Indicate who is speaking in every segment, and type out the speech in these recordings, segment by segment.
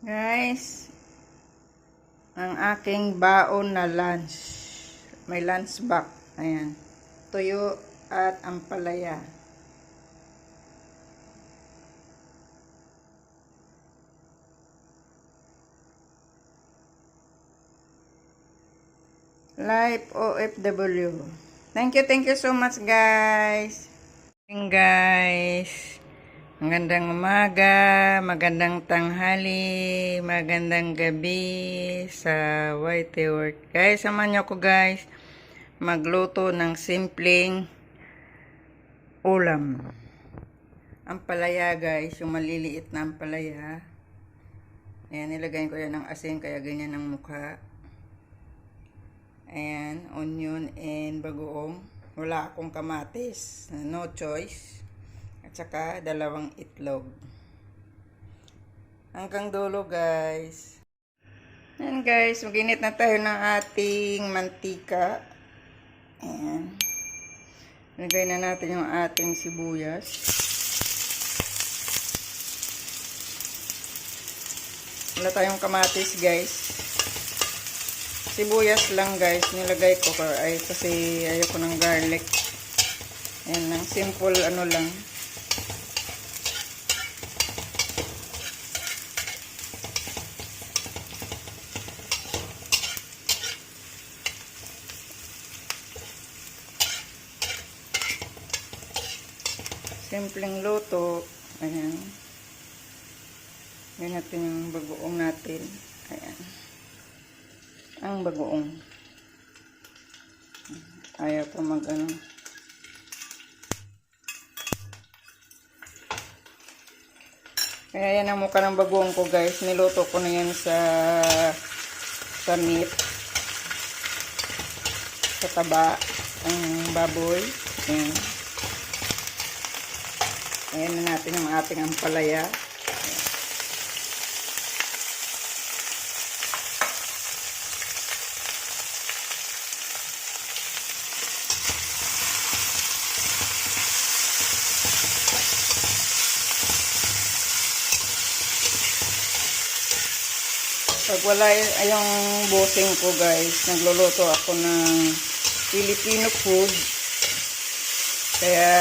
Speaker 1: Guys, ang aking baon na lunch. May lunch box. Ayan. Tuyo at ampalaya. Life OFW. Thank you so much guys. Guys, magandang umaga, magandang tanghali, magandang gabi sa YT Work. Guys, samahan niyo ako guys magluto ng simpleng ulam. Ampalaya guys, yung maliliit na ampalaya. Ayan, nilagay ko yan ng asin kaya ganyan ang mukha. Ayan, onion and bagoong. Wala akong kamatis, no choice. At saka dalawang itlog. Hanggang dulo guys. Ayan guys, maginit na tayo ng ating mantika. Ayan. Lagay na natin yung ating sibuyas. Wala tayong kamatis guys. Sibuyas lang guys, nilagay ko kasi ayoko ng garlic. Ayan lang, simple ano lang. Simpleng luto. Ayan. Ayan natin yung bagoong natin. Ayan. Ang bagoong. Ayaw ko mag-ano. Kaya yan ang mukha ng bagoong ko guys. Niluto ko na yan sa meat. Sa taba. Ang baboy. Ayan. Ayan na natin yung ating ampalaya. Pag wala yung bossing ko guys, nagluluto ako ng Filipino food. Kaya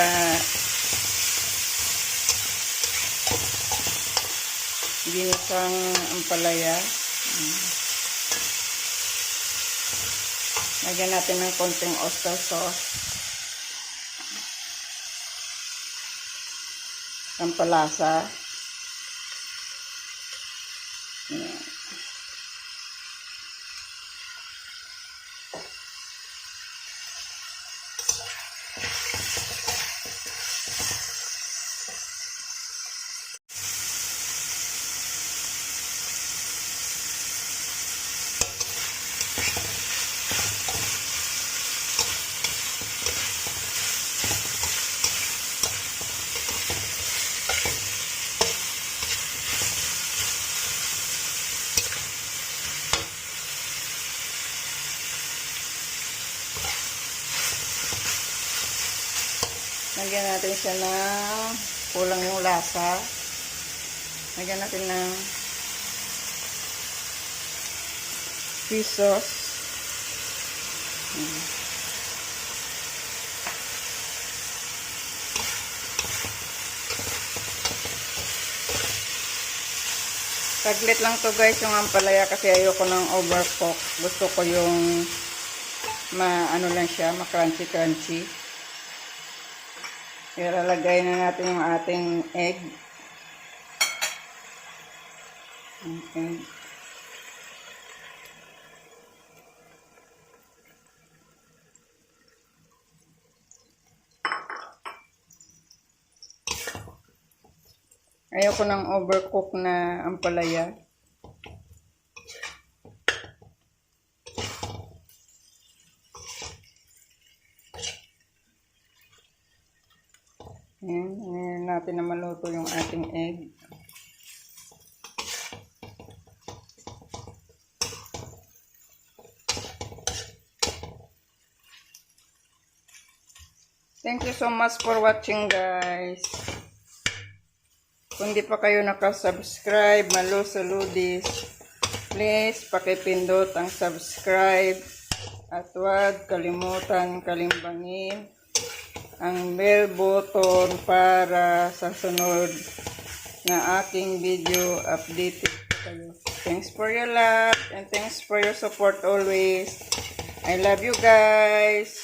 Speaker 1: ginisang ampalaya. Lagyan natin ng konting oyster sauce. Pampalasa. Ayan. Lagyan natin siya ng kulang yung lasa. Lagyan natin ng fish sauce. Saglit lang to guys yung ampalaya kasi ayoko ng overcook. Gusto ko yung ano lang siya, ma-crunchy. Ilalagay na natin yung ating egg. Okay. Ayoko ng overcook na ampalaya. Ayan, ngayon natin na maluto yung ating egg. Thank you so much for watching guys. Kung di pa kayo nakasubscribe, Malo Saludis, please pakipindot ang subscribe at huwag kalimutan kalimbangin ang bell button para sa sunod na aking video updated po kayo. Thanks for your love and thanks for your support always. I love you guys.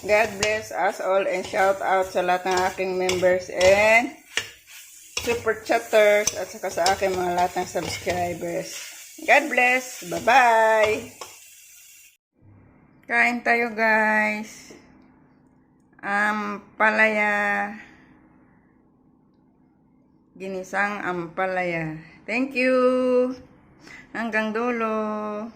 Speaker 1: God bless us all and shout out sa lahat ng aking members and super chatters at saka sa aking mga lahat ng subscribers. God bless. Bye-bye. Kain tayo guys. Ampalaya. Ginisang ampalaya. Thank you. Hanggang dulo.